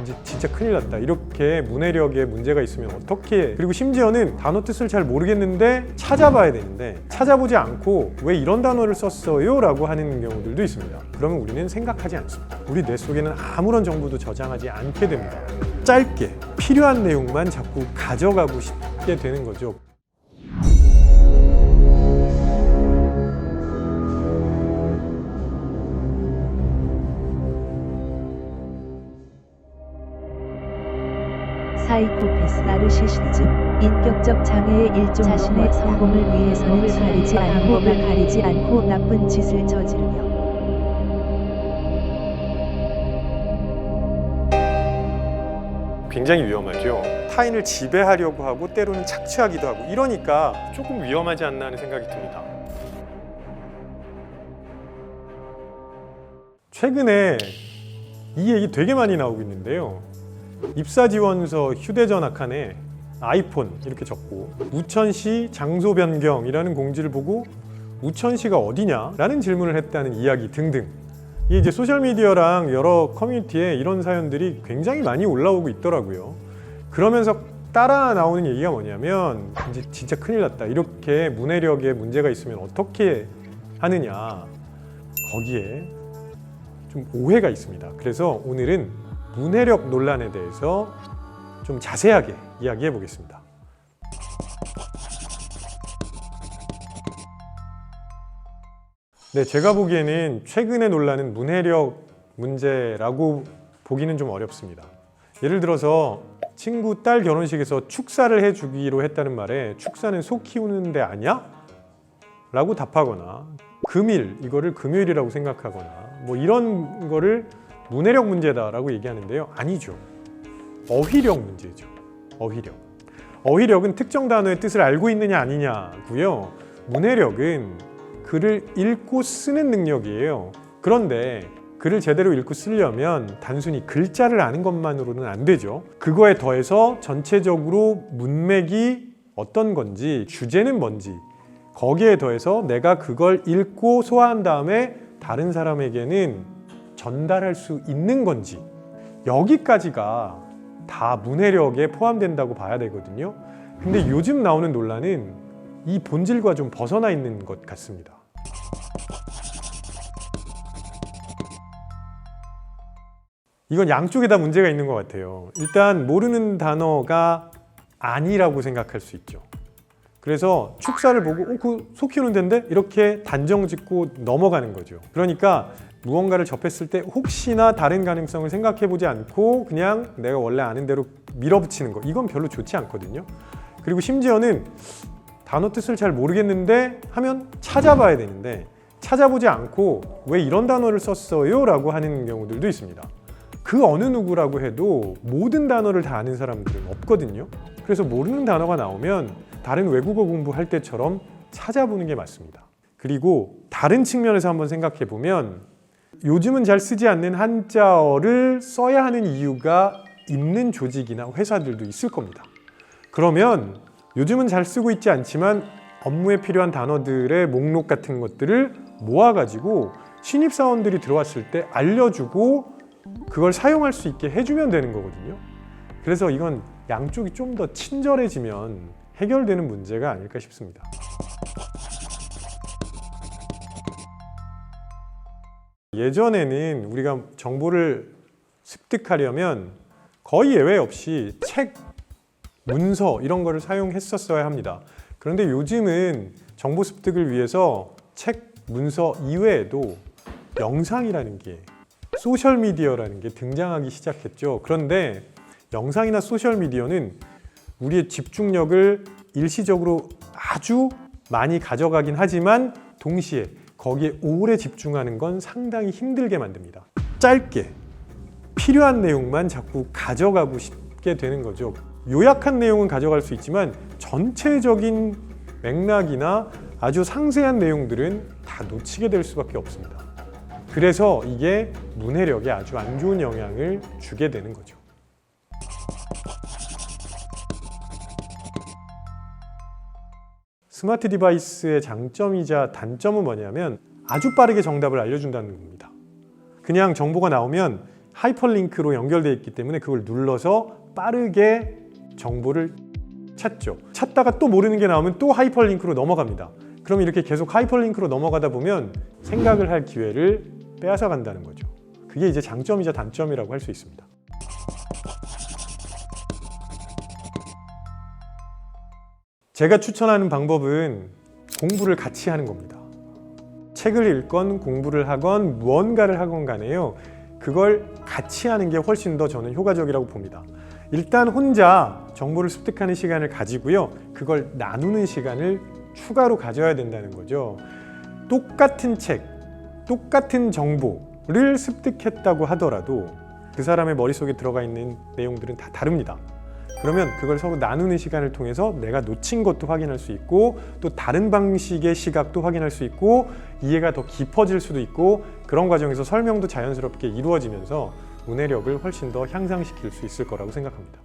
이제 진짜 큰일 났다. 이렇게 문해력에 문제가 있으면 어떻게, 그리고 심지어는 단어 뜻을 잘 모르겠는데 찾아봐야 되는데 찾아보지 않고 왜 이런 단어를 썼어요? 라고 하는 경우들도 있습니다. 그러면 우리는 생각하지 않습니다. 우리 뇌 속에는 아무런 정보도 저장하지 않게 됩니다. 짧게 필요한 내용만 자꾸 가져가고 싶게 되는 거죠. 사이코패스, 나르시시즘, 인격적 장애의 일종. 자신의 성공을 위해서는 가리지 않고 가리지 않고 나쁜 짓을 저지르며 굉장히 위험하죠. 타인을 지배하려고 하고 때로는 착취하기도 하고 이러니까 조금 위험하지 않나 하는 생각이 듭니다. 최근에 이 얘기 되게 많이 나오고 있는데요. 입사 지원서 휴대전화 칸에 아이폰 이렇게 적고 우천시 장소 변경이라는 공지를 보고 우천시가 어디냐? 라는 질문을 했다는 이야기 등등. 이게 이제 소셜미디어랑 여러 커뮤니티에 이런 사연들이 굉장히 많이 올라오고 있더라고요. 그러면서 따라 나오는 얘기가 뭐냐면 이제 진짜 큰일 났다. 이렇게 문해력에 문제가 있으면 어떻게 하느냐. 거기에 좀 오해가 있습니다. 그래서 오늘은 문해력 논란에 대해서 좀 자세하게 이야기해 보겠습니다. 네, 제가 보기에는 최근의 논란은 문해력 문제라고 보기는 좀 어렵습니다. 예를 들어서 친구 딸 결혼식에서 축사를 해주기로 했다는 말에 축사는 소 키우는 데 아니야? 라고 답하거나 금일, 이거를 금요일이라고 생각하거나 뭐 이런 거를 문해력 문제다라고 얘기하는데요. 아니죠. 어휘력 문제죠. 어휘력은 특정 단어의 뜻을 알고 있느냐 아니냐고요. 문해력은 글을 읽고 쓰는 능력이에요. 그런데 글을 제대로 읽고 쓰려면 단순히 글자를 아는 것만으로는 안 되죠. 그거에 더해서 전체적으로 문맥이 어떤 건지, 주제는 뭔지, 거기에 더해서 내가 그걸 읽고 소화한 다음에 다른 사람에게는 전달할 수 있는 건지, 여기까지가 다 문해력에 포함된다고 봐야 되거든요. 근데 요즘 나오는 논란은 이 본질과 좀 벗어나 있는 것 같습니다. 이건 양쪽에 다 문제가 있는 것 같아요. 일단 모르는 단어가 아니라고 생각할 수 있죠. 그래서 축사를 보고 그 소 키우는 데인데 이렇게 단정 짓고 넘어가는 거죠. 그러니까 무언가를 접했을 때 혹시나 다른 가능성을 생각해 보지 않고 그냥 내가 원래 아는 대로 밀어붙이는 거, 이건 별로 좋지 않거든요. 그리고 심지어는 단어 뜻을 잘 모르겠는데 하면 찾아봐야 되는데 찾아보지 않고 왜 이런 단어를 썼어요? 라고 하는 경우들도 있습니다. 그 어느 누구라고 해도 모든 단어를 다 아는 사람들은 없거든요. 그래서 모르는 단어가 나오면 다른 외국어 공부할 때처럼 찾아보는 게 맞습니다. 그리고 다른 측면에서 한번 생각해 보면 요즘은 잘 쓰지 않는 한자어를 써야 하는 이유가 있는 조직이나 회사들도 있을 겁니다. 그러면 요즘은 잘 쓰고 있지 않지만 업무에 필요한 단어들의 목록 같은 것들을 모아가지고 신입사원들이 들어왔을 때 알려주고 그걸 사용할 수 있게 해주면 되는 거거든요. 그래서 이건 양쪽이 좀 더 친절해지면 해결되는 문제가 아닐까 싶습니다. 예전에는 우리가 정보를 습득하려면 거의 예외 없이 책, 문서 이런 거를 사용했었어야 합니다. 그런데 요즘은 정보 습득을 위해서 책, 문서 이외에도 영상이라는 게, 소셜미디어라는 게 등장하기 시작했죠. 그런데 영상이나 소셜미디어는 우리의 집중력을 일시적으로 아주 많이 가져가긴 하지만 동시에 거기에 오래 집중하는 건 상당히 힘들게 만듭니다. 짧게 필요한 내용만 자꾸 가져가고 싶게 되는 거죠. 요약한 내용은 가져갈 수 있지만 전체적인 맥락이나 아주 상세한 내용들은 다 놓치게 될 수밖에 없습니다. 그래서 이게 문해력에 아주 안 좋은 영향을 주게 되는 거죠. 스마트 디바이스의 장점이자 단점은 뭐냐면 아주 빠르게 정답을 알려준다는 겁니다. 그냥 정보가 나오면 하이퍼링크로 연결되어 있기 때문에 그걸 눌러서 빠르게 정보를 찾죠. 찾다가 또 모르는 게 나오면 또 하이퍼링크로 넘어갑니다. 그럼 이렇게 계속 하이퍼링크로 넘어가다 보면 생각을 할 기회를 빼앗아 간다는 거죠. 그게 이제 장점이자 단점이라고 할 수 있습니다. 제가 추천하는 방법은 공부를 같이 하는 겁니다. 책을 읽건 공부를 하건 무언가를 하건 간에요. 그걸 같이 하는 게 훨씬 더 저는 효과적이라고 봅니다. 일단 혼자 정보를 습득하는 시간을 가지고요. 그걸 나누는 시간을 추가로 가져야 된다는 거죠. 똑같은 책, 똑같은 정보를 습득했다고 하더라도 그 사람의 머릿속에 들어가 있는 내용들은 다 다릅니다. 그러면 그걸 서로 나누는 시간을 통해서 내가 놓친 것도 확인할 수 있고 또 다른 방식의 시각도 확인할 수 있고 이해가 더 깊어질 수도 있고 그런 과정에서 설명도 자연스럽게 이루어지면서 문해력을 훨씬 더 향상시킬 수 있을 거라고 생각합니다.